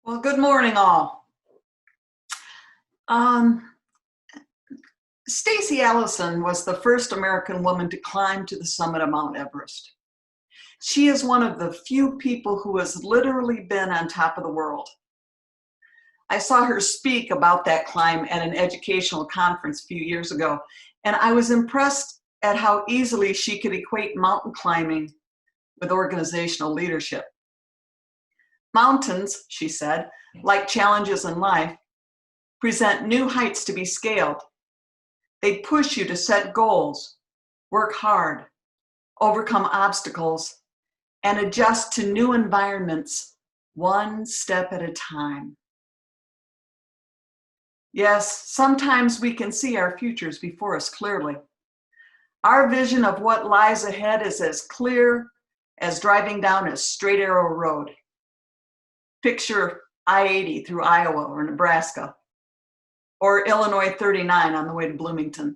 Well, good morning, all. Stacey Allison was the first American woman to climb to the summit of Mount Everest. She is one of the few people who has literally been on top of the world. I saw her speak about that climb at an educational conference a few years ago, and I was impressed at how easily she could equate mountain climbing with organizational leadership. Mountains, she said, like challenges in life, present new heights to be scaled. They push you to set goals, work hard, overcome obstacles, and adjust to new environments one step at a time. Yes, sometimes we can see our futures before us clearly. Our vision of what lies ahead is as clear as driving down a straight arrow road. Picture I-80 through Iowa or Nebraska, or Illinois 39 on the way to Bloomington.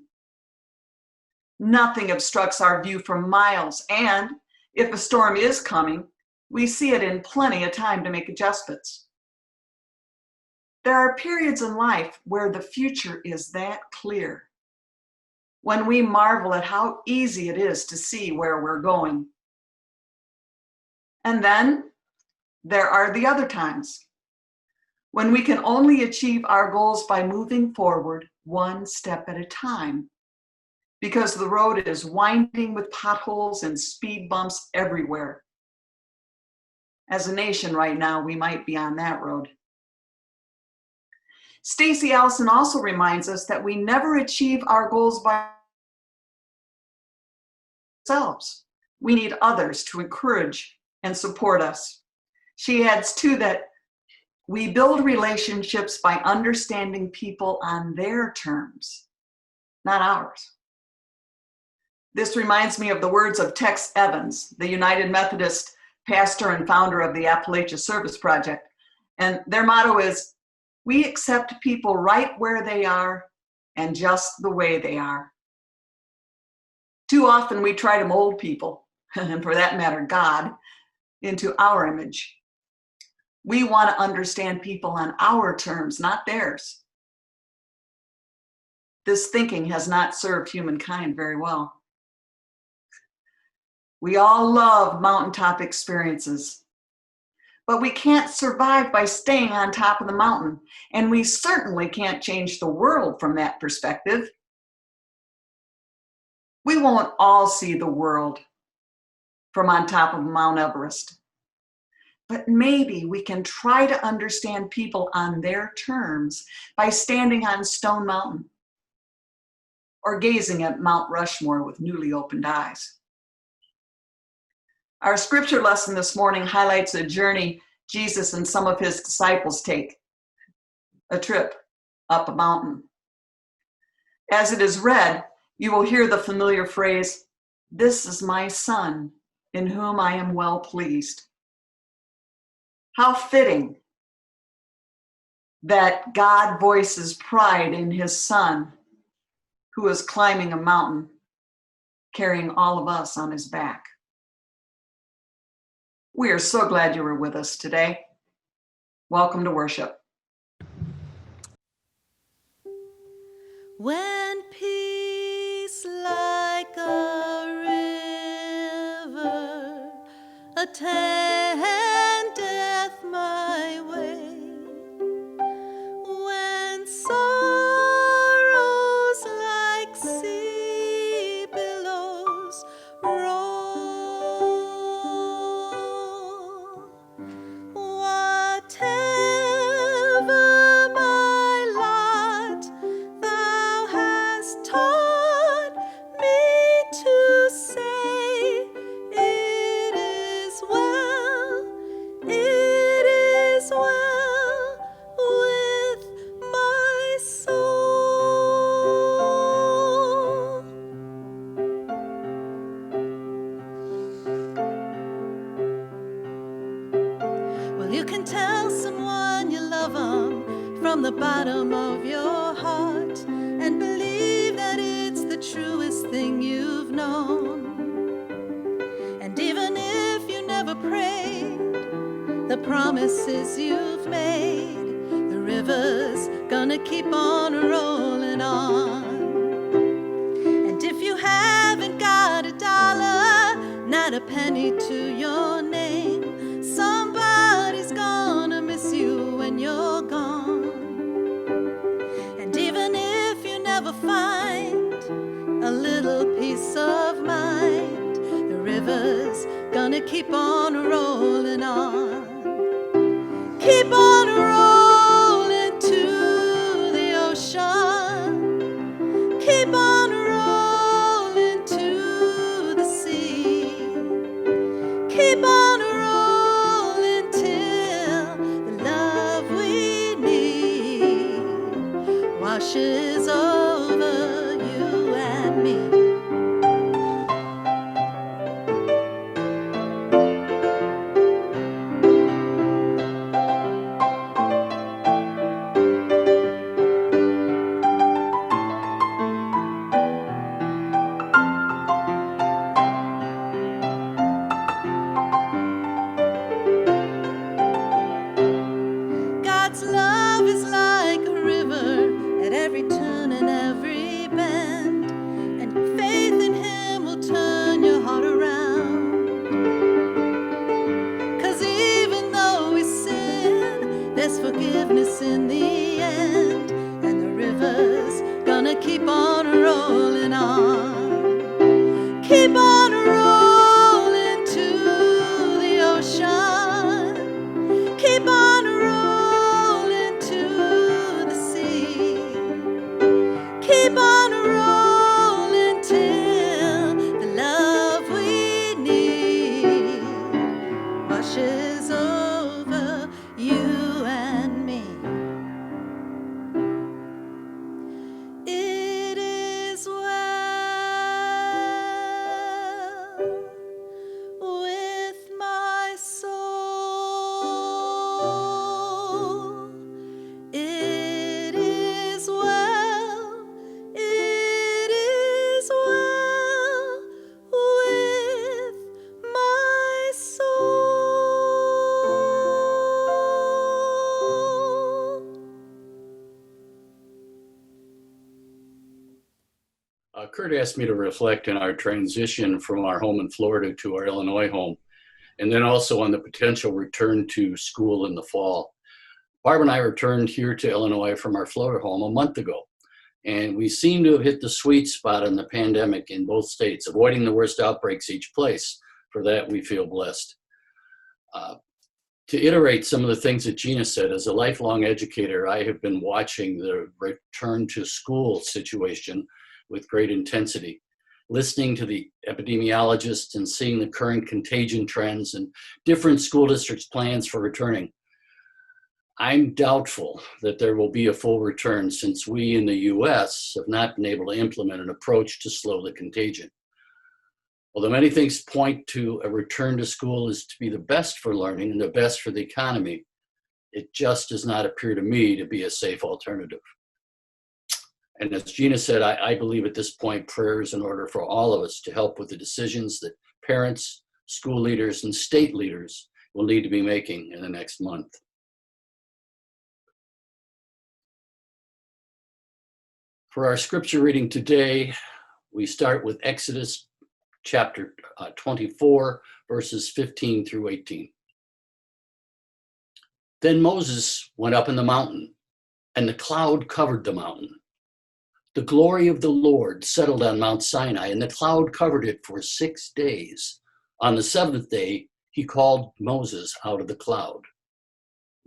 Nothing obstructs our view for miles, and if a storm is coming, we see it in plenty of time to make adjustments. There are periods in life where the future is that clear, when we marvel at how easy it is to see where we're going. And then there are the other times when we can only achieve our goals by moving forward one step at a time, because the road is winding with potholes and speed bumps everywhere. As a nation right now, we might be on that road. Stacey Allison also reminds us that we never achieve our goals by ourselves. We need others to encourage and support us. She adds too that we build relationships by understanding people on their terms, not ours. This reminds me of the words of Tex Evans, the United Methodist pastor and founder of the Appalachia Service Project. And their motto is, "We accept people right where they are and just the way they are." Too often we try to mold people, and for that matter, God, into our image. We want to understand people on our terms, not theirs. This thinking has not served humankind very well. We all love mountaintop experiences, but we can't survive by staying on top of the mountain, and we certainly can't change the world from that perspective. We won't all see the world from on top of Mount Everest, but maybe we can try to understand people on their terms by standing on Stone Mountain or gazing at Mount Rushmore with newly opened eyes. Our scripture lesson this morning highlights a journey Jesus and some of his disciples take, a trip up a mountain. As it is read, you will hear the familiar phrase, "This is my son, in whom I am well pleased." How fitting that God voices pride in his son, who is climbing a mountain, carrying all of us on his back. We are so glad you were with us today. Welcome to worship. When peace like a river attendeth my way, when sorrows like sea billows roll, whatever my lot, thou hast taught me to say, it is well with my soul. Well, you can tell someone you love them from the bottom of your heart and believe that it's the truest thing you've known. And even if you never prayed, the promises you've made river's gonna keep on rolling on. And if you haven't got a dollar, not a penny to your name, somebody's gonna miss you when you're gone. And even if you never find a little peace of mind, the river's gonna keep on rolling on. Keep on rolling to the ocean. Keep on rolling to the sea. Keep on rolling till the love we need washes over you and me. God's love is like a river at every turn and every bend, and faith in Him will turn your heart around. 'Cause even though we sin, there's forgiveness in the end, and the river's gonna keep on rolling on. Keep on rolling to the ocean. Keep on rolling to the sea. Keep on rolling till the love we need washes over you and me. It is well with my soul. It is well, it is well with my soul. Kurt asked me to reflect on our transition from our home in Florida to our Illinois home, and then also on the potential return to school in the fall. Barb and I returned here to Illinois from our Florida home a month ago, and we seem to have hit the sweet spot on the pandemic in both states, avoiding the worst outbreaks each place. For that, we feel blessed. To iterate some of the things that Gina said, as a lifelong educator, I have been watching the return to school situation with great intensity, listening to the epidemiologists and seeing the current contagion trends and different school districts' plans for returning. I'm doubtful that there will be a full return, since we in the US have not been able to implement an approach to slow the contagion. Although many things point to a return to school is to be the best for learning and the best for the economy, it just does not appear to me to be a safe alternative. And as Gina said, I believe at this point, prayer is in order for all of us to help with the decisions that parents, school leaders, and state leaders will need to be making in the next month. For our scripture reading today, we start with Exodus chapter 24, verses 15 through 18. Then Moses went up in the mountain, and the cloud covered the mountain. The glory of the Lord settled on Mount Sinai, and the cloud covered it for 6 days. On the seventh day, he called Moses out of the cloud.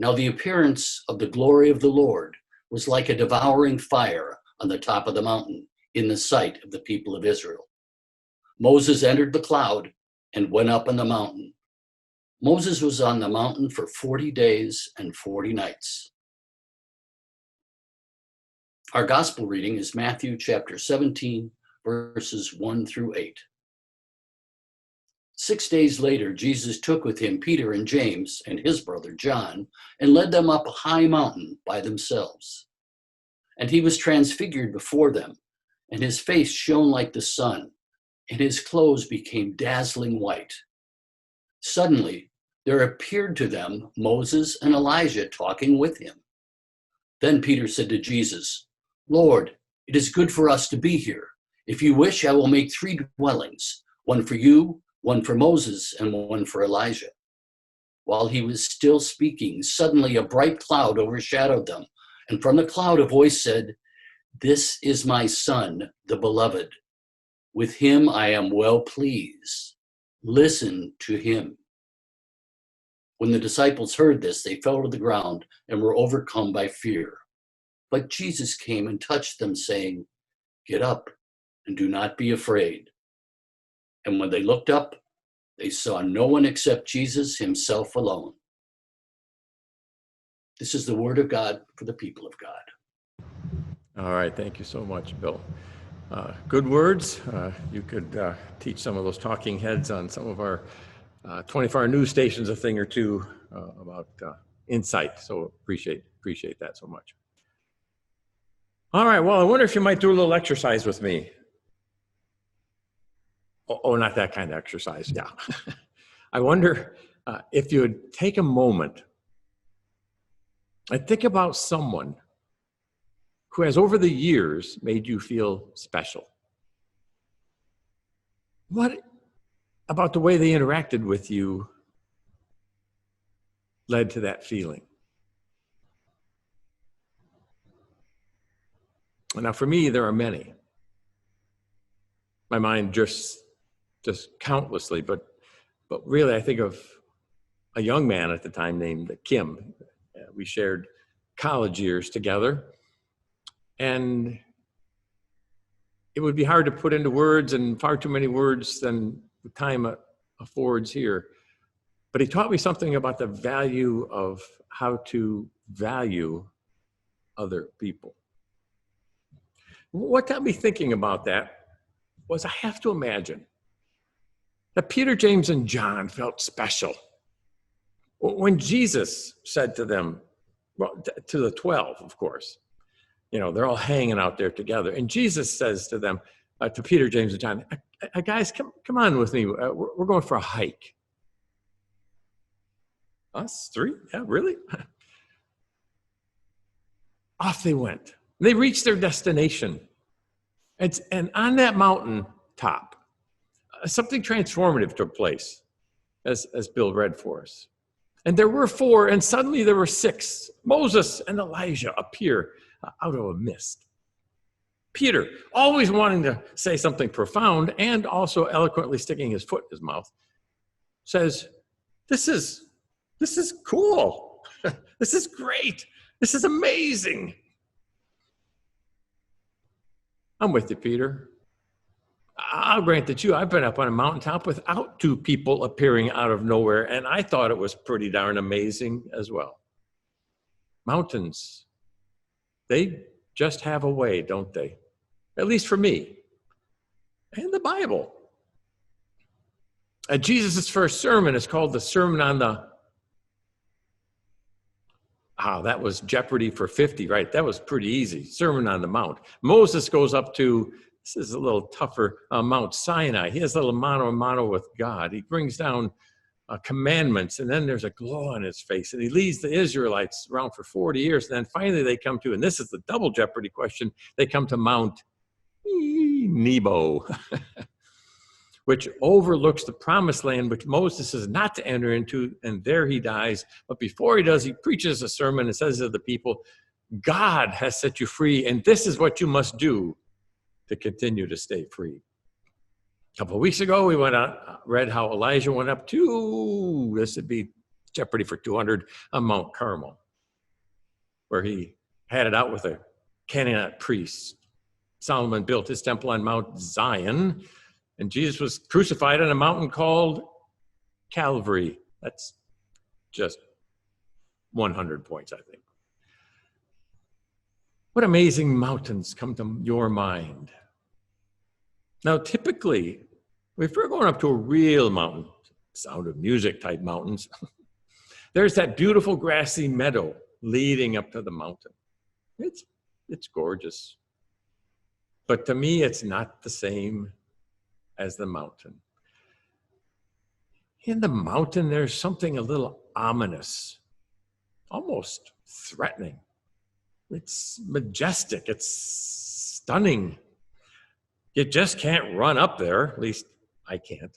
Now the appearance of the glory of the Lord was like a devouring fire on the top of the mountain in the sight of the people of Israel. Moses entered the cloud and went up on the mountain. Moses was on the mountain for 40 days and 40 nights. Our gospel reading is Matthew chapter 17, verses 1 through 8. 6 days later, Jesus took with him Peter and James and his brother John and led them up a high mountain by themselves. And he was transfigured before them, and his face shone like the sun, and his clothes became dazzling white. Suddenly, there appeared to them Moses and Elijah talking with him. Then Peter said to Jesus, Lord, it is good for us to be here. If you wish, I will make 3 dwellings, one for you, one for Moses, and one for Elijah. While he was still speaking, suddenly a bright cloud overshadowed them, and from the cloud a voice said, This is my son, the beloved. With him I am well pleased. Listen to him. When the disciples heard this, they fell to the ground and were overcome by fear. But Jesus came and touched them, saying, Get up and do not be afraid. And when they looked up, they saw no one except Jesus himself alone. This is the word of God for the people of God. All right, thank you so much, Bill. Good words. You could teach some of those talking heads on some of our 24-hour news stations a thing or two about insight. So appreciate that so much. All right, well, I wonder if you might do a little exercise with me. Oh, not that kind of exercise, yeah. I wonder if you would take a moment and think about someone who has over the years made you feel special. What about the way they interacted with you led to that feeling? Now, for me, there are many. My mind just countlessly, but really I think of a young man at the time named Kim. We shared college years together, and it would be hard to put into words, and far too many words than the time affords here. But he taught me something about the value of how to value other people. What got me thinking about that was I have to imagine that Peter, James, and John felt special when Jesus said to them, well, to the 12, of course, you know, they're all hanging out there together. And Jesus says to them, to Peter, James, and John, guys, come on with me. We're going for a hike. Us 3? Yeah, really? Off they went. They reached their destination. And on that mountain top, something transformative took place, as Bill read for us. And there were 4, and suddenly there were 6. Moses and Elijah appear out of a mist. Peter, always wanting to say something profound and also eloquently sticking his foot in his mouth, says, This is cool. This is great. This is amazing. I'm with you, Peter. I'll grant that I've been up on a mountaintop without 2 people appearing out of nowhere, and I thought it was pretty darn amazing as well. Mountains, they just have a way, don't they? At least for me. And the Bible. Jesus' first sermon is called the Sermon on the... that was Jeopardy for 50, right? That was pretty easy. Sermon on the Mount. Moses goes up to, this is a little tougher, Mount Sinai. He has a little mano a mano with God. He brings down commandments, and then there's a glow on his face, and he leads the Israelites around for 40 years. And then finally they come to, and this is the double Jeopardy question, they come to Mount Nebo, which overlooks the promised land, which Moses is not to enter into, and there he dies. But before he does, he preaches a sermon and says to the people, God has set you free, and this is what you must do to continue to stay free. A couple of weeks ago, we read how Elijah went up to, this would be Jeopardy for 200, on Mount Carmel, where he had it out with a Canaanite priest. Solomon built his temple on Mount Zion, and Jesus was crucified on a mountain called Calvary. That's just 100 points, I think. What amazing mountains come to your mind? Now, typically, if we're going up to a real mountain, Sound of Music type mountains, there's that beautiful grassy meadow leading up to the mountain. It's gorgeous. But to me, it's not the same as the mountain. In the mountain, there's something a little ominous, almost threatening. It's majestic. It's stunning. You just can't run up there. At least I can't.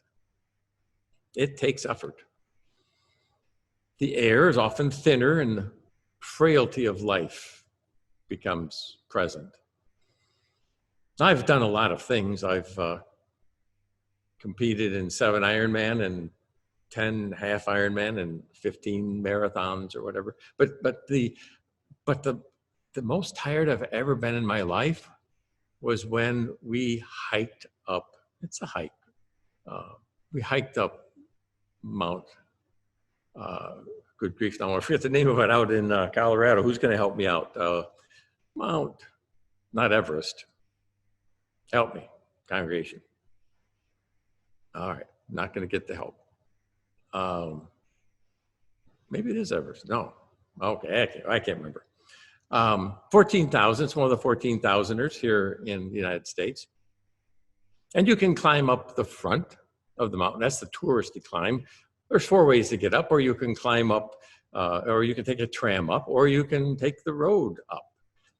It takes effort. The air is often thinner and the frailty of life becomes present. I've done a lot of things. I've competed in 7 Ironman and 10 half Ironman and 15 marathons or whatever. But the most tired I've ever been in my life was when we hiked up. It's a hike. We hiked up Mount. Good grief! Now I forget the name of it out in Colorado. Who's going to help me out? Mount, not Everest. Help me, congregation. All right, not going to get the help. Maybe it is Everest. No. Okay, I can't remember. 14,000. It's one of the 14,000ers here in the United States. And you can climb up the front of the mountain. That's the touristy climb. There's 4 ways to get up, or you can climb up, or you can take a tram up, or you can take the road up.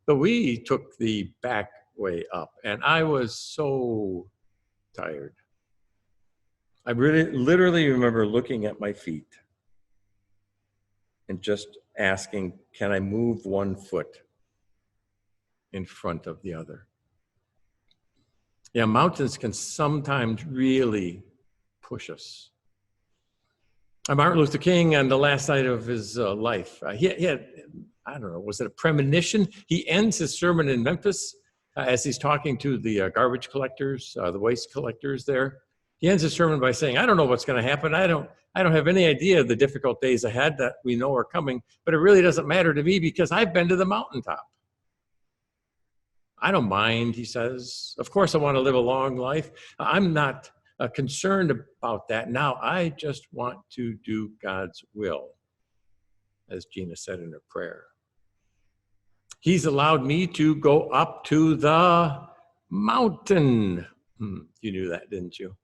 But we took the back way up, and I was so tired. I literally remember looking at my feet and just asking, can I move 1 foot in front of the other? Yeah, mountains can sometimes really push us. Martin Luther King, on the last night of his life, he had, I don't know, was it a premonition? He ends his sermon in Memphis as he's talking to the garbage collectors, the waste collectors there. He ends his sermon by saying, I don't know what's going to happen. I don't have any idea of the difficult days ahead that we know are coming, but it really doesn't matter to me because I've been to the mountaintop. I don't mind, he says. Of course, I want to live a long life. I'm not concerned about that now. I just want to do God's will, as Gina said in her prayer. He's allowed me to go up to the mountain. You knew that, didn't you?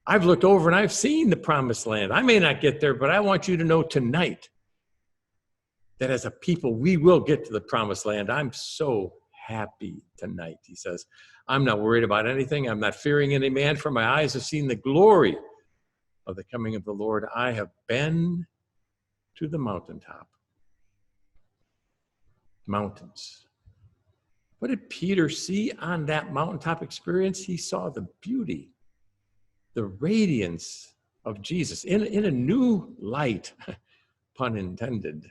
I've looked over and I've seen the promised land. I may not get there, but I want you to know tonight that as a people, we will get to the promised land. I'm so happy tonight, he says. I'm not worried about anything. I'm not fearing any man, for my eyes have seen the glory of the coming of the Lord. I have been to the mountaintop. Mountains. What did Peter see on that mountaintop experience? He saw the beauty, the radiance of Jesus in a new light, pun intended.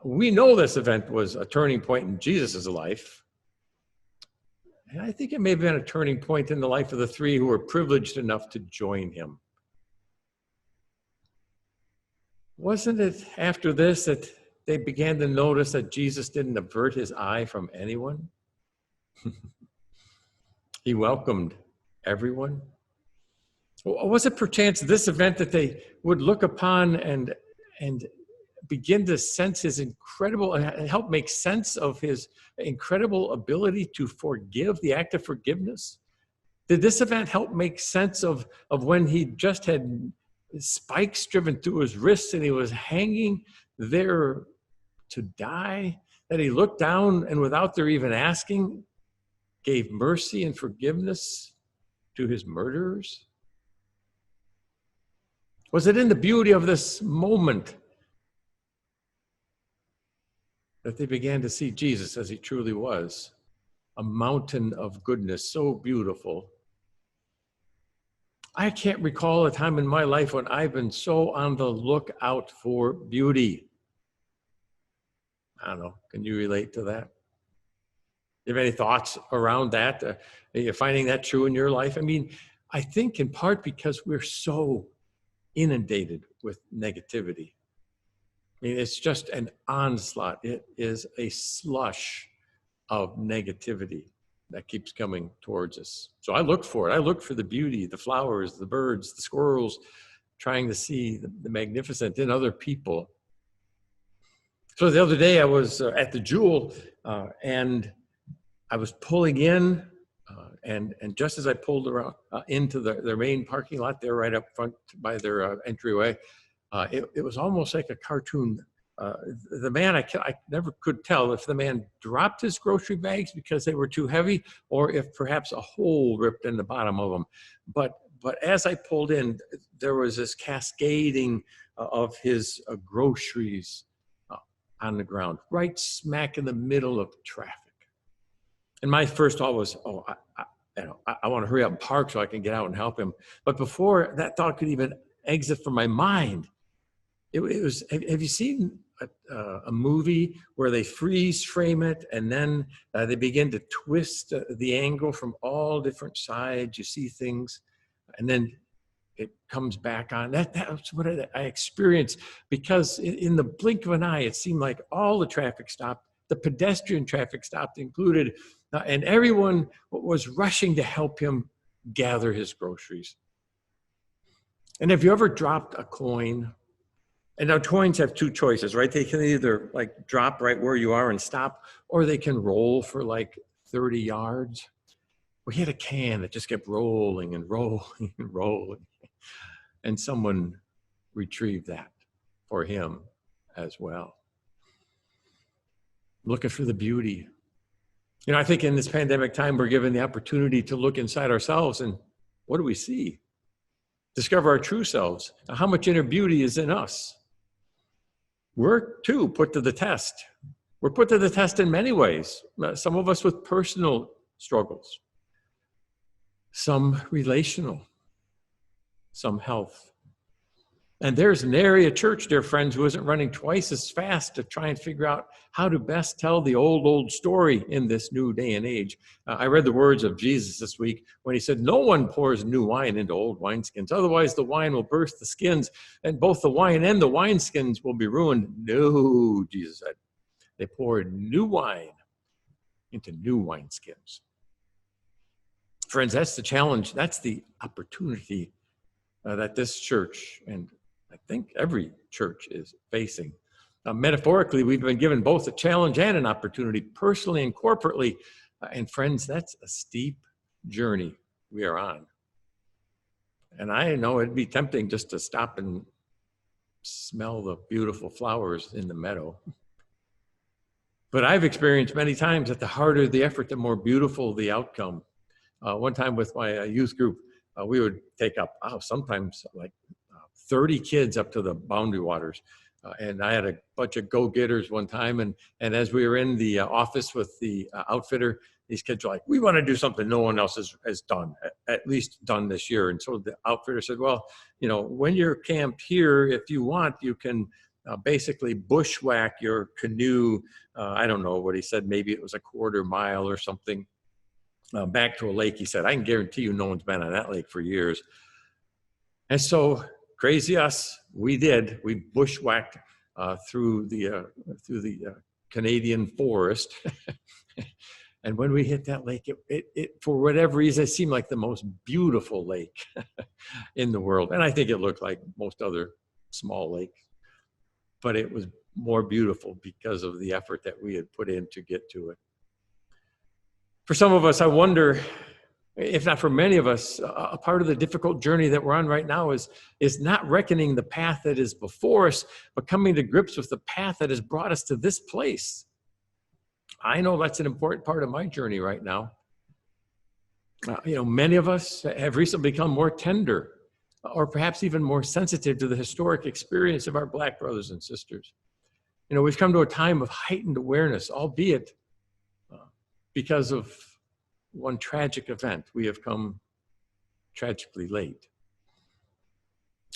We know this event was a turning point in Jesus' life. And I think it may have been a turning point in the life of the 3 who were privileged enough to join him. Wasn't it after this that they began to notice that Jesus didn't avert his eye from anyone? He welcomed everyone. Was it perchance this event that they would look upon and begin to sense his incredible, help make sense of his incredible ability to forgive, the act of forgiveness? Did this event help make sense of when he just had spikes driven through his wrists and he was hanging there to die, that he looked down and without their even asking, gave mercy and forgiveness to his murderers? Was it in the beauty of this moment that they began to see Jesus as he truly was, a mountain of goodness, so beautiful? I can't recall a time in my life when I've been so on the lookout for beauty. I don't know, can you relate to that? You have any thoughts around that? Are you finding that true in your life? I mean, I think in part because we're so inundated with negativity. I mean, it's just an onslaught. It is a slush of negativity that keeps coming towards us. So I look for it. I look for the beauty, the flowers, the birds, the squirrels, trying to see the magnificent in other people. So the other day I was at the Jewel and I was pulling in and just as I pulled around into their main parking lot, they're right up front by their entryway. It was almost like a cartoon the man, I never could tell if the man dropped his grocery bags because they were too heavy, or if perhaps a hole ripped in the bottom of them. But as I pulled in, there was this cascading of his groceries on the ground, right smack in the middle of traffic. And my first thought was, oh, I want to hurry up and park so I can get out and help him. But before that thought could even exit from my mind, it was, have you seen a movie where they freeze frame it and then they begin to twist the angle from all different sides? You see things and then it comes back on. That's what I experienced, because in the blink of an eye, it seemed like all the traffic stopped, the pedestrian traffic stopped included, and everyone was rushing to help him gather his groceries. And have you ever dropped a coin? And now coins have two choices, right? They can either like drop right where you are and stop, or they can roll for like 30 yards. We had a can that just kept rolling and rolling and rolling. And someone retrieved that for him as well. Looking for the beauty. You know, I think in this pandemic time, we're given the opportunity to look inside ourselves, and what do we see? Discover our true selves. Now, how much inner beauty is in us? We're too put to the test. We're put to the test in many ways. Some of us with personal struggles, some relational, some health. And there's an area church, dear friends, who isn't running twice as fast to try and figure out how to best tell the old story in this new day and age. I read the words of Jesus this week when he said, "No one pours new wine into old wineskins. Otherwise, the wine will burst the skins, and both the wine and the wineskins will be ruined." No, Jesus said. They poured new wine into new wineskins. Friends, that's the challenge. That's the opportunity that this church, and I think every church, is facing. Metaphorically, we've been given both a challenge and an opportunity, personally and corporately. And friends, that's a steep journey we are on. And I know it'd be tempting just to stop and smell the beautiful flowers in the meadow. But I've experienced many times that the harder the effort, the more beautiful the outcome. One time with my youth group, we would take up, sometimes like 30 kids up to the boundary waters. And I had a bunch of go-getters one time. And as we were in the office with the outfitter, these kids were like, "We want to do something no one else has done, at least done this year." And so the outfitter said, "Well, you know, when you're camped here, if you want, you can basically bushwhack your canoe." I don't know what he said. Maybe it was a quarter mile or something. Back to a lake. He said, "I can guarantee you no one's been on that lake for years." And so, crazy us, we did. We bushwhacked through the Canadian forest. And when we hit that lake, it for whatever reason, it seemed like the most beautiful lake in the world. And I think it looked like most other small lakes. But it was more beautiful because of the effort that we had put in to get to it. For some of us, I wonder, if not for many of us, a part of the difficult journey that we're on right now is not reckoning the path that is before us, but coming to grips with the path that has brought us to this place. I know that's an important part of my journey right now. Many of us have recently become more tender, or perhaps even more sensitive to the historic experience of our Black brothers and sisters. We've come to a time of heightened awareness, albeit because of one tragic event. We have come tragically late.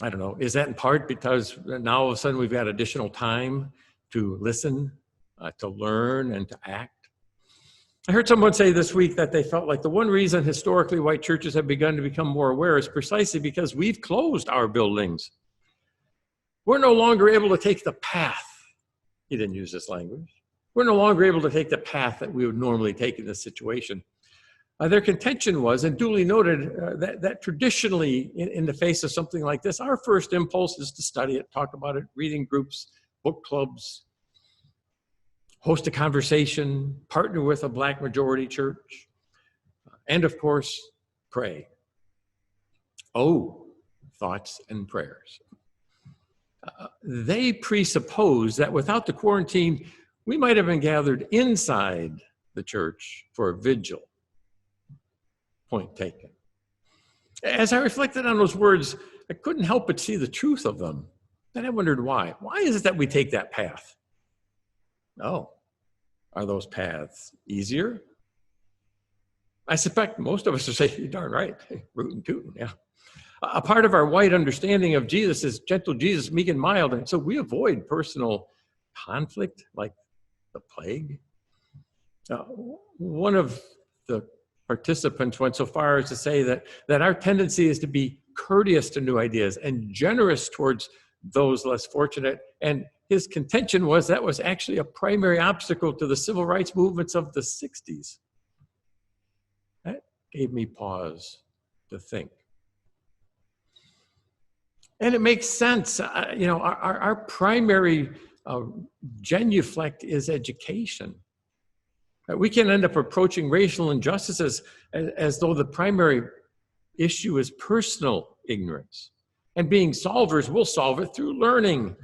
I don't know, is that in part because now all of a sudden we've got additional time to listen, to learn, and to act? I heard someone say this week that they felt like the one reason historically white churches have begun to become more aware is precisely because we've closed our buildings. We're no longer able to take the path. He didn't use this language. We're no longer able to take the path that we would normally take in this situation. Their contention was, and duly noted, that traditionally in the face of something like this, our first impulse is to study it, talk about it, reading groups, book clubs, host a conversation, partner with a Black majority church, and of course, pray. Oh, thoughts and prayers. They presuppose that without the quarantine, we might have been gathered inside the church for a vigil. Point taken. As I reflected on those words, I couldn't help but see the truth of them. Then I wondered why. Why is it that we take that path? Oh, are those paths easier? I suspect most of us would say, you're darn right, rootin' tootin', yeah. A part of our wide understanding of Jesus is gentle Jesus, meek and mild, and so we avoid personal conflict like the plague. One of the participants went so far as to say that our tendency is to be courteous to new ideas and generous towards those less fortunate, and his contention was that was actually a primary obstacle to the civil rights movements of the 60s. That gave me pause to think. And it makes sense. Our primary genuflect is education. We can end up approaching racial injustices as though the primary issue is personal ignorance. And being solvers, we'll solve it through learning,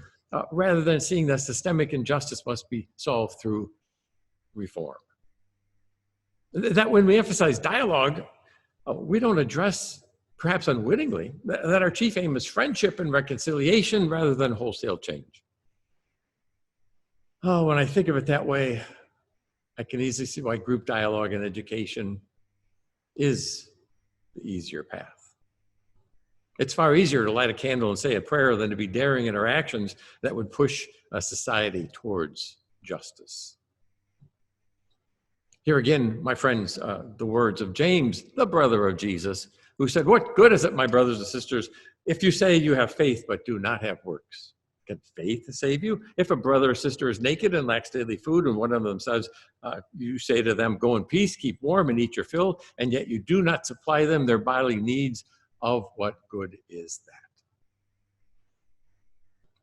rather than seeing that systemic injustice must be solved through reform. That when we emphasize dialogue, we don't address, perhaps unwittingly, that our chief aim is friendship and reconciliation rather than wholesale change. Oh, when I think of it that way, I can easily see why group dialogue and education is the easier path. It's far easier to light a candle and say a prayer than to be daring in our actions that would push a society towards justice. Here again, my friends, the words of James, the brother of Jesus, who said, "What good is it, my brothers and sisters, if you say you have faith but do not have works? Can faith save you? If a brother or sister is naked and lacks daily food, and one of them says, you say to them, go in peace, keep warm and eat your fill, and yet you do not supply them their bodily needs, of what good is that?"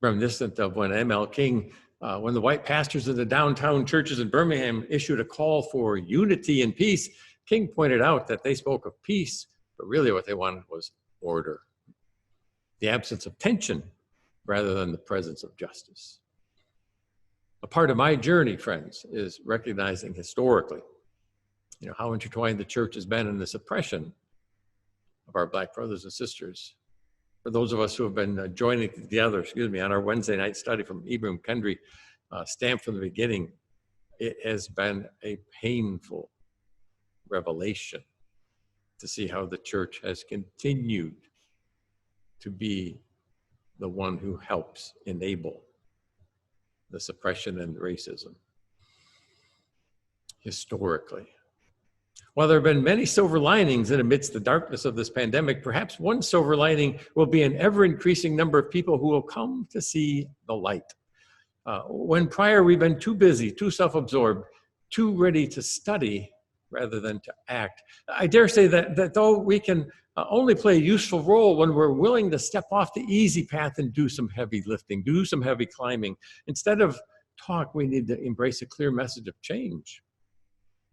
Reminiscent of when M.L. King, when the white pastors in the downtown churches in Birmingham issued a call for unity and peace, King pointed out that they spoke of peace, but really what they wanted was order. The absence of tension rather than the presence of justice. A part of my journey, friends, is recognizing historically, how intertwined the church has been in the suppression of our Black brothers and sisters. For those of us who have been joining together, on our Wednesday night study from Ibram Kendi, Stamped from the Beginning, it has been a painful revelation to see how the church has continued to be the one who helps enable the suppression and racism historically. While there have been many silver linings in amidst the darkness of this pandemic, perhaps one silver lining will be an ever-increasing number of people who will come to see the light. When prior we've been too busy, too self-absorbed, too ready to study rather than to act. I dare say that though we can only play a useful role when we're willing to step off the easy path and do some heavy lifting, do some heavy climbing. Instead of talk, we need to embrace a clear message of change.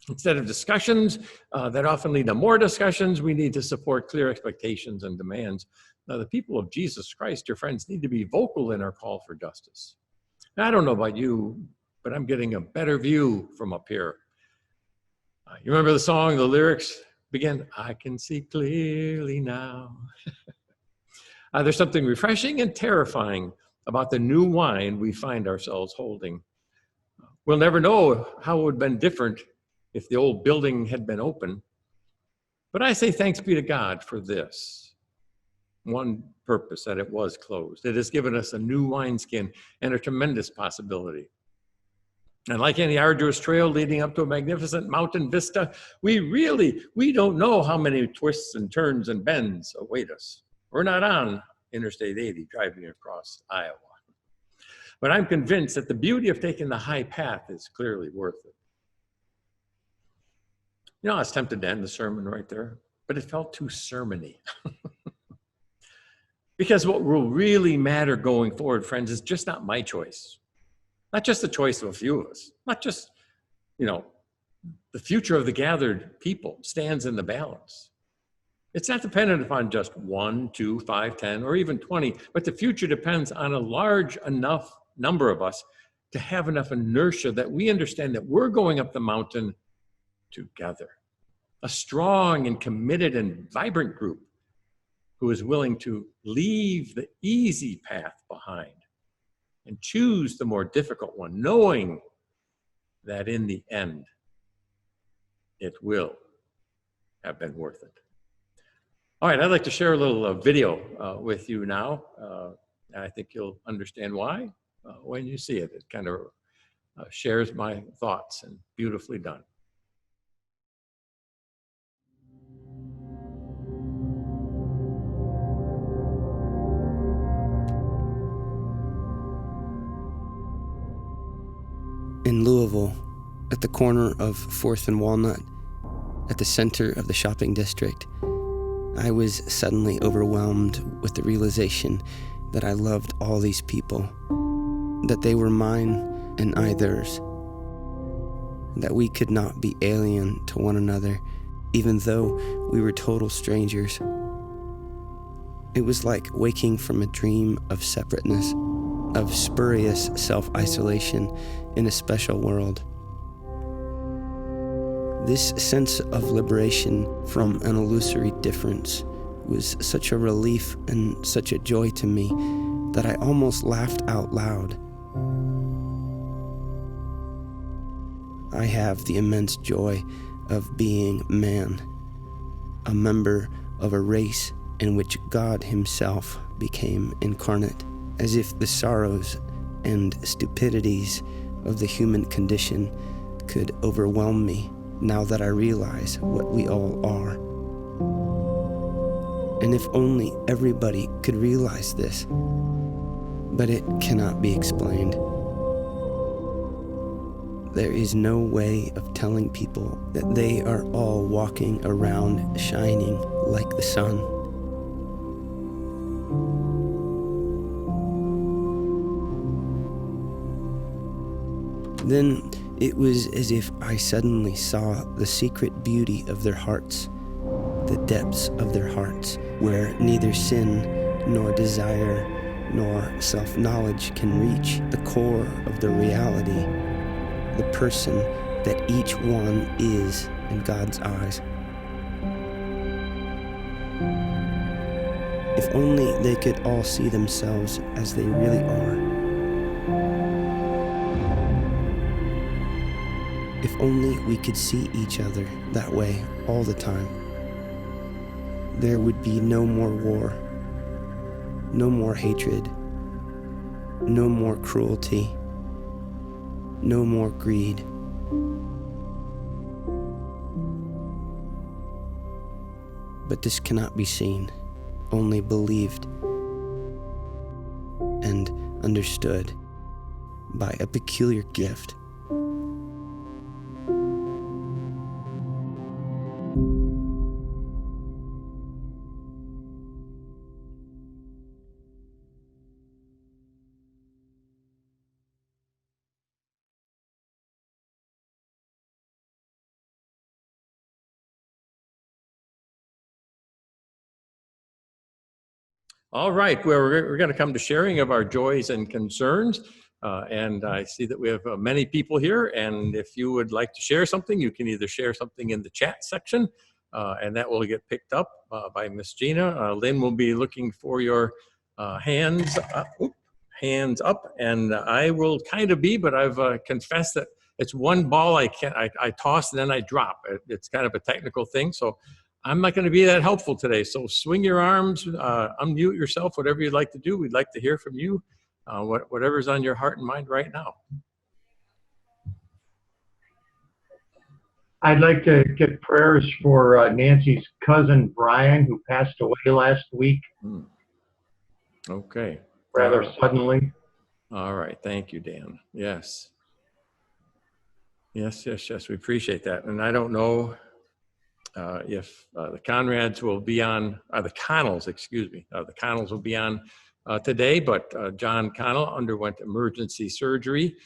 Instead of discussions that often lead to more discussions, we need to support clear expectations and demands. Now, the people of Jesus Christ, your friends, need to be vocal in our call for justice. Now, I don't know about you, but I'm getting a better view from up here. You remember the song, the lyrics begin, "I can see clearly now." There's something refreshing and terrifying about the new wine we find ourselves holding. We'll never know how it would have been different if the old building had been open. But I say thanks be to God for this one purpose, that it was closed. It has given us a new wineskin and a tremendous possibility. And like any arduous trail leading up to a magnificent mountain vista, we don't know how many twists and turns and bends await us. We're not on Interstate 80 driving across Iowa. But I'm convinced that the beauty of taking the high path is clearly worth it. I was tempted to end the sermon right there, but it felt too sermon-y. Because what will really matter going forward, friends, is just not my choice. Not just the choice of a few of us. Not just, the future of the gathered people stands in the balance. It's not dependent upon just 1, 2, 5, 10, or even 20, but the future depends on a large enough number of us to have enough inertia that we understand that we're going up the mountain together. A strong and committed and vibrant group who is willing to leave the easy path behind and choose the more difficult one, knowing that in the end, it will have been worth it. All right, I'd like to share a little video with you now. I think you'll understand why when you see it. It kind of shares my thoughts, and beautifully done. In Louisville, at the corner of 4th and Walnut, at the center of the shopping district, I was suddenly overwhelmed with the realization that I loved all these people, that they were mine and I theirs, that we could not be alien to one another, even though we were total strangers. It was like waking from a dream of separateness, of spurious self-isolation in a special world. This sense of liberation from an illusory difference was such a relief and such a joy to me that I almost laughed out loud. I have the immense joy of being man, a member of a race in which God Himself became incarnate, as if the sorrows and stupidities of the human condition could overwhelm me now that I realize what we all are. And if only everybody could realize this, but it cannot be explained. There is no way of telling people that they are all walking around shining like the sun. Then it was as if I suddenly saw the secret beauty of their hearts, the depths of their hearts, where neither sin nor desire nor self-knowledge can reach the core of the reality, the person that each one is in God's eyes. If only they could all see themselves as they really are. If only we could see each other that way all the time. There would be no more war, no more hatred, no more cruelty, no more greed. But this cannot be seen, only believed and understood by a peculiar gift. All right, we're going to come to sharing of our joys and concerns. And I see that we have many people here. And if you would like to share something, you can either share something in the chat section, and that will get picked up by Miss Gina. Lynn will be looking for your hands up, and I will kind of be, but I've confessed that it's one ball I toss and then I drop. It's kind of a technical thing, so I'm not going to be that helpful today. So swing your arms, unmute yourself, whatever you'd like to do. We'd like to hear from you, whatever's on your heart and mind right now. I'd like to get prayers for Nancy's cousin, Brian, who passed away last week. Okay. Rather suddenly. All right. Thank you, Dan. Yes. Yes. We appreciate that. And I don't know if the Conrads will be on, the Connells, excuse me. The Connells will be on today, but John Connell underwent emergency surgery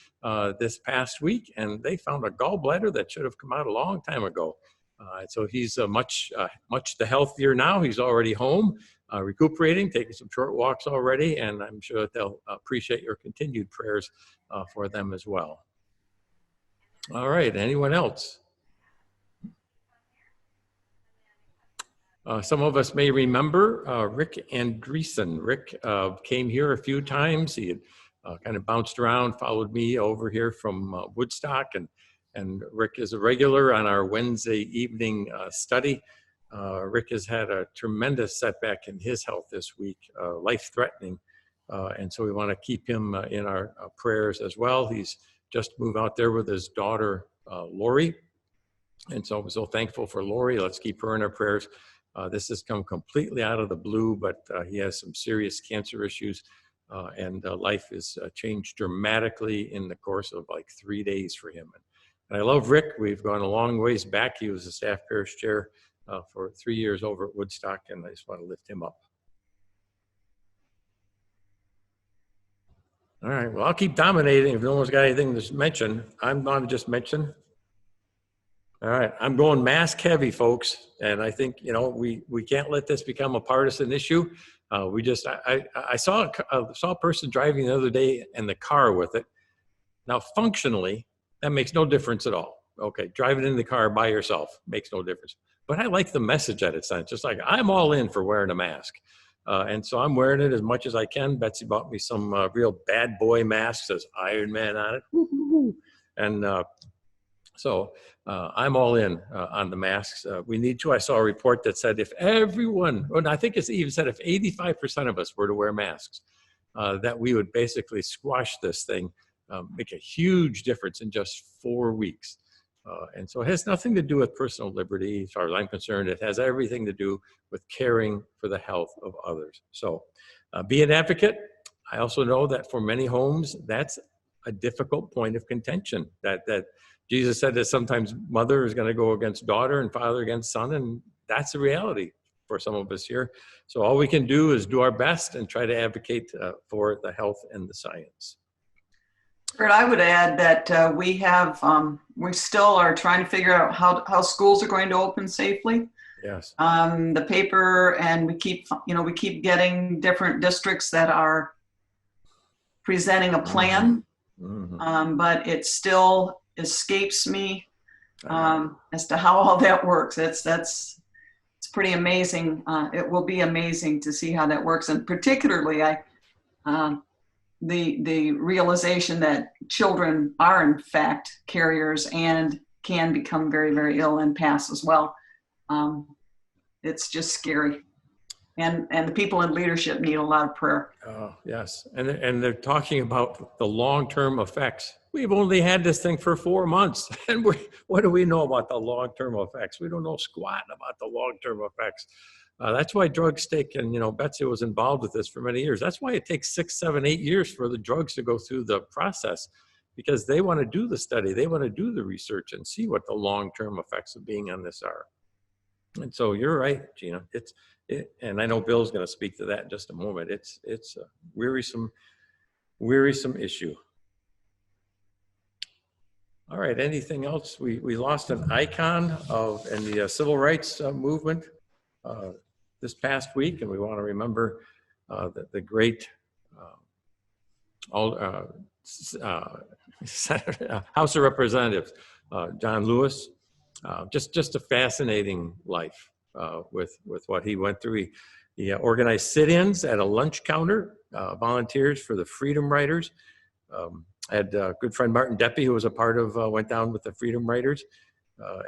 this past week, and they found a gallbladder that should have come out a long time ago. So he's much the healthier now. He's already home, recuperating, taking some short walks already, and I'm sure that they'll appreciate your continued prayers for them as well. All right, anyone else? Some of us may remember Rick Andreessen. Rick came here a few times. He had kind of bounced around, followed me over here from Woodstock, and Rick is a regular on our Wednesday evening study. Rick has had a tremendous setback in his health this week, life-threatening, and so we want to keep him in our prayers as well. He's just moved out there with his daughter, Lori, and so I'm so thankful for Lori. Let's keep her in our prayers. This has come completely out of the blue, but he has some serious cancer issues, and life has changed dramatically in the course of like 3 days for him. And I love Rick. We've gone a long ways back. He was a staff parish chair for 3 years over at Woodstock, and I just want to lift him up. All right, well, I'll keep dominating. If no one's got anything to mention, I'm going to just mention. All right, I'm going mask heavy, folks. And I think, you know, we can't let this become a partisan issue. I saw a person driving the other day in the car with it. Now, functionally, that makes no difference at all. Okay, driving in the car by yourself makes no difference. But I like the message that it sends. Just like, I'm all in for wearing a mask. And so I'm wearing it as much as I can. Betsy bought me some real bad boy masks, says Iron Man on it. Woo-hoo-hoo. And so I'm all in on the masks. We need to. I saw a report that said if everyone, and I think it's even said if 85% of us were to wear masks, that we would basically squash this thing, make a huge difference in just 4 weeks. And so it has nothing to do with personal liberty, as far as I'm concerned. It has everything to do with caring for the health of others. So be an advocate. I also know that for many homes, that's a difficult point of contention, that Jesus said that sometimes mother is going to go against daughter and father against son, and that's the reality for some of us here. So all we can do is do our best and try to advocate for the health and the science. Kurt, I would add that we still are trying to figure out how schools are going to open safely. Yes. The paper, and we keep getting different districts that are presenting a plan, but it still escapes me as to how all that works. It's pretty amazing. It will be amazing to see how that works, and particularly the realization that children are in fact carriers and can become very, very ill and pass as well. It's just scary. And the people in leadership need a lot of prayer. Oh, yes. And they're talking about the long-term effects. We've only had this thing for 4 months. And what do we know about the long-term effects? We don't know squat about the long-term effects. That's why drugs take, and Betsy was involved with this for many years. That's why it takes 6, 7, 8 years for the drugs to go through the process, because they want to do the study. They want to do the research and see what the long-term effects of being on this are. And so you're right, Gina. And I know Bill's going to speak to that in just a moment. It's a wearisome issue. All right. Anything else? We lost an icon in the civil rights movement this past week, and we want to remember the great House of Representatives, John Lewis. Just a fascinating life with what he went through. He organized sit-ins at a lunch counter, volunteers for the Freedom Riders. I had a good friend Martin Deppy, who was a part of, went down with the Freedom Riders.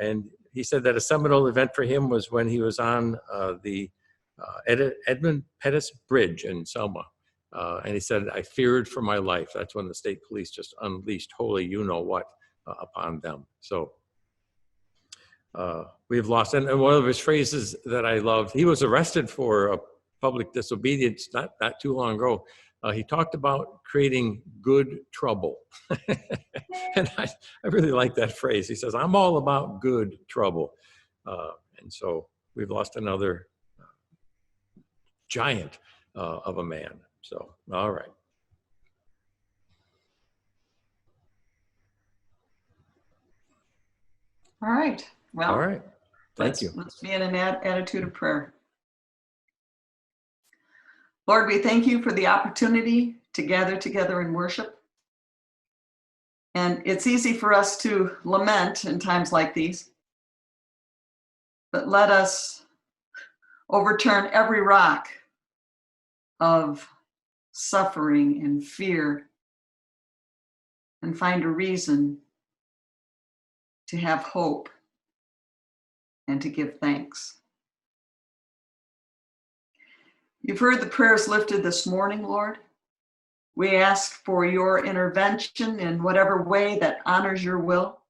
And he said that a seminal event for him was when he was on the Edmund Pettus Bridge in Selma. And he said, I feared for my life. That's when the state police just unleashed holy you-know-what upon them. So we've lost, and one of his phrases that I love, he was arrested for public disobedience not too long ago. He talked about creating good trouble. And I really like that phrase. He says, I'm all about good trouble. And so we've lost another giant of a man. So, all right. All right. Well, all right. Thank you. Let's be in an attitude of prayer. Lord, we thank you for the opportunity to gather together in worship. And it's easy for us to lament in times like these, but let us overturn every rock of suffering and fear and find a reason to have hope and to give thanks. You've heard the prayers lifted this morning, Lord. We ask for your intervention in whatever way that honors your will.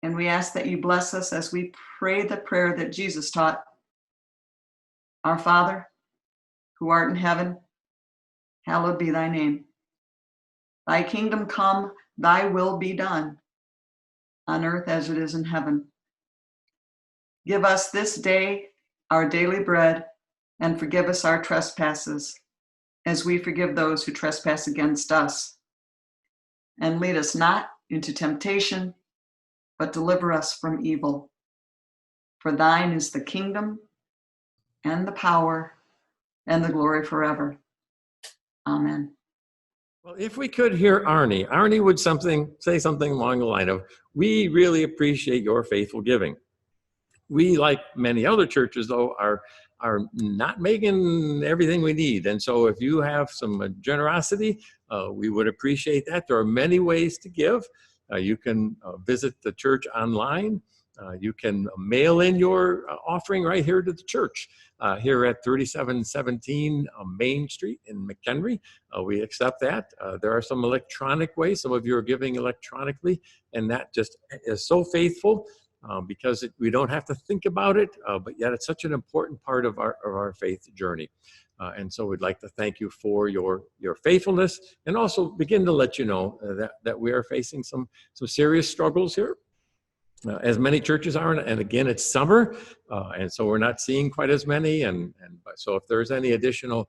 And we ask that you bless us as we pray the prayer that Jesus taught. Our Father, who art in heaven, hallowed be thy name. Thy kingdom come, thy will be done, on earth as it is in heaven. Give us this day our daily bread, and forgive us our trespasses, as we forgive those who trespass against us. And lead us not into temptation, but deliver us from evil. For thine is the kingdom, and the power, and the glory forever. Amen. Well, if we could hear Arnie would say something along the line of, we really appreciate your faithful giving. We, like many other churches, though, are not making everything we need. And so if you have some generosity, we would appreciate that. There are many ways to give. You can visit the church online. You can mail in your offering right here to the church, here at 3717 Main Street in McHenry. We accept that. There are some electronic ways. Some of you are giving electronically, and that just is so faithful because we don't have to think about it, but yet it's such an important part of our faith journey. And so we'd like to thank you for your faithfulness, and also begin to let you know that we are facing some serious struggles here. As many churches are, and again, it's summer, and so we're not seeing quite as many. And so if there's any additional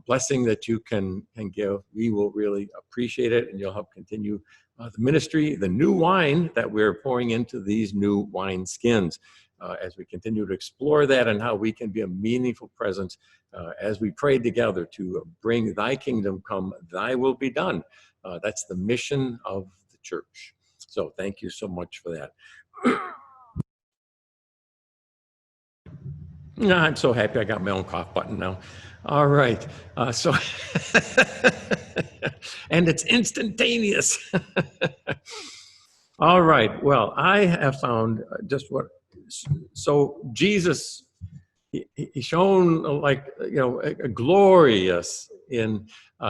blessing that you can give, we will really appreciate it, and you'll help continue the ministry, the new wine that we're pouring into these new wine skins, as we continue to explore that and how we can be a meaningful presence as we pray together to bring thy kingdom come, thy will be done. That's the mission of the church. So thank you so much for that. I'm so happy I got my own cough button now. All right. And it's instantaneous. All right. Well, I have found just what. So Jesus, he shone like, glorious in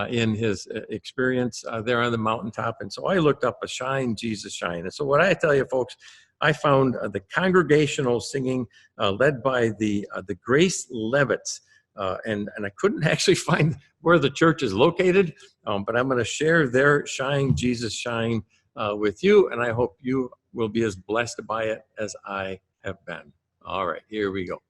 his experience there on the mountaintop. And so I looked up a Shine, Jesus Shine. And so what I tell you, folks, I found the congregational singing led by the Grace Levitts. And I couldn't actually find where the church is located, but I'm going to share their Shine, Jesus Shine with you. And I hope you will be as blessed by it as I have been. All right, here we go.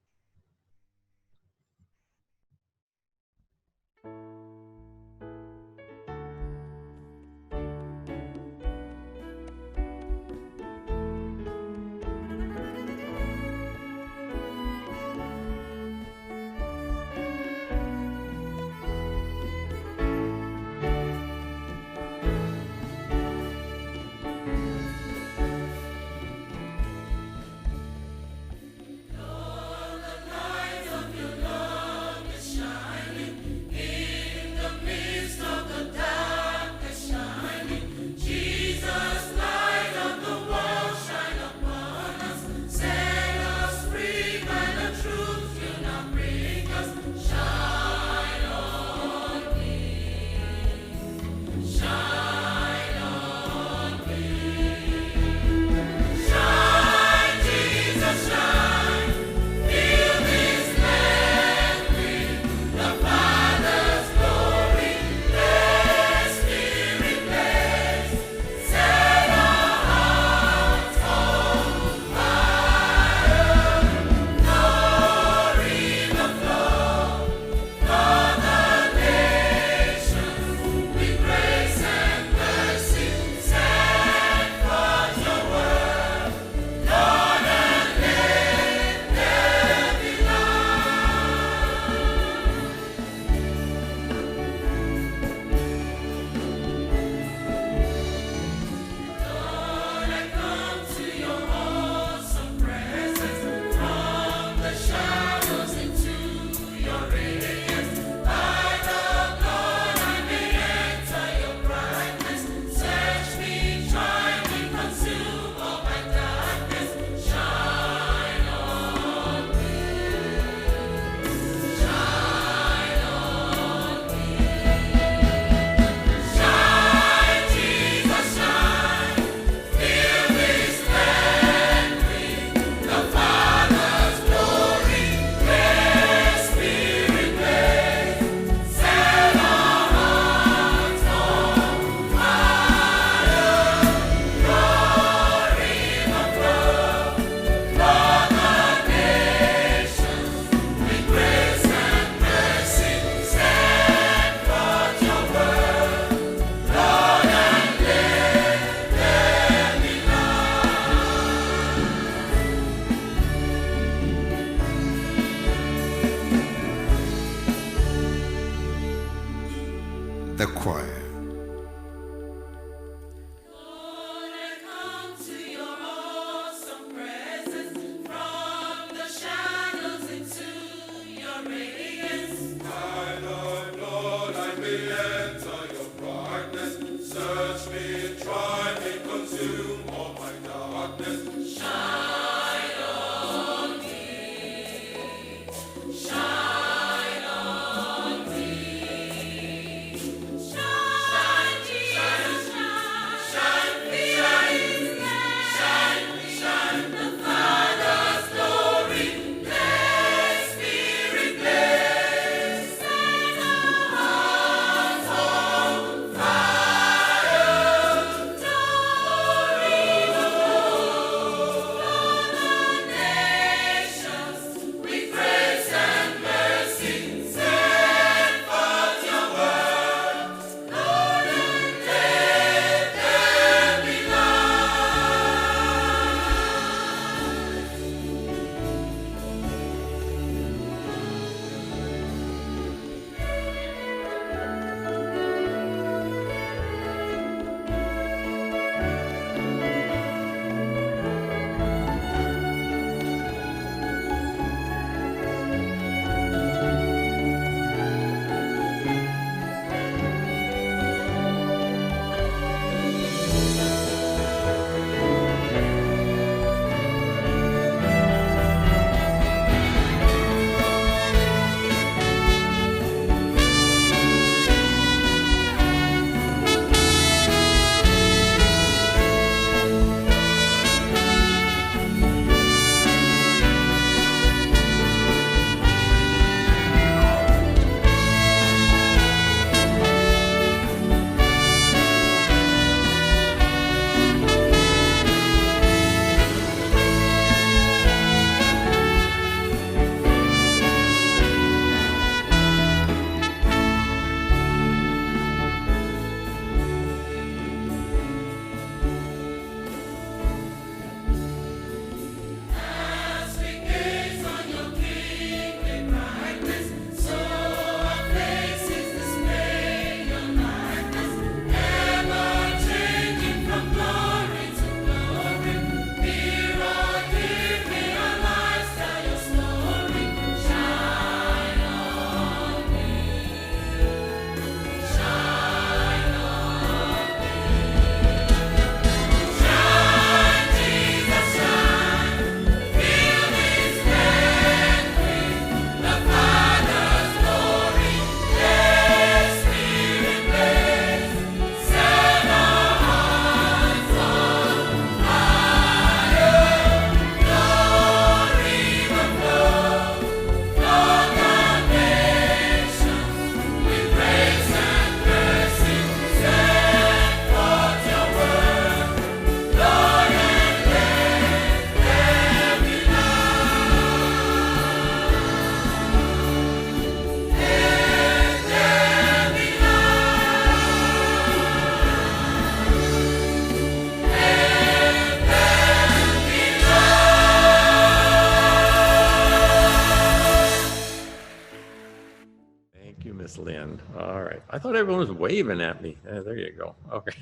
I thought everyone was waving at me. There you go. Okay.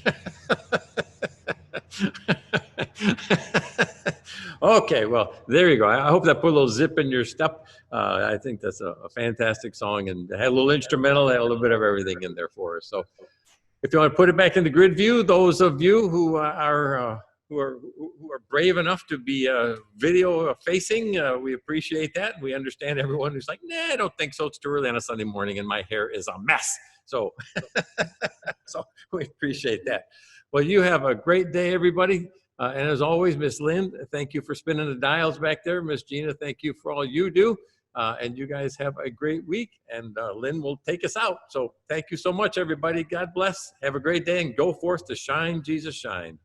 Okay, well, there you go. I hope that put a little zip in your step. I think that's a fantastic song, and it had a little instrumental, had a little bit of everything in there for us. So if you want to put it back in the grid view, those of you who are brave enough to be video facing, we appreciate that. We understand everyone who's like, nah, I don't think so. It's too early on a Sunday morning and my hair is a mess. So, so we appreciate that. Well, you have a great day, everybody. And as always, Miss Lynn, thank you for spinning the dials back there. Miss Gina, thank you for all you do. And you guys have a great week. And Lynn will take us out. So thank you so much, everybody. God bless. Have a great day and go forth to shine, Jesus, shine.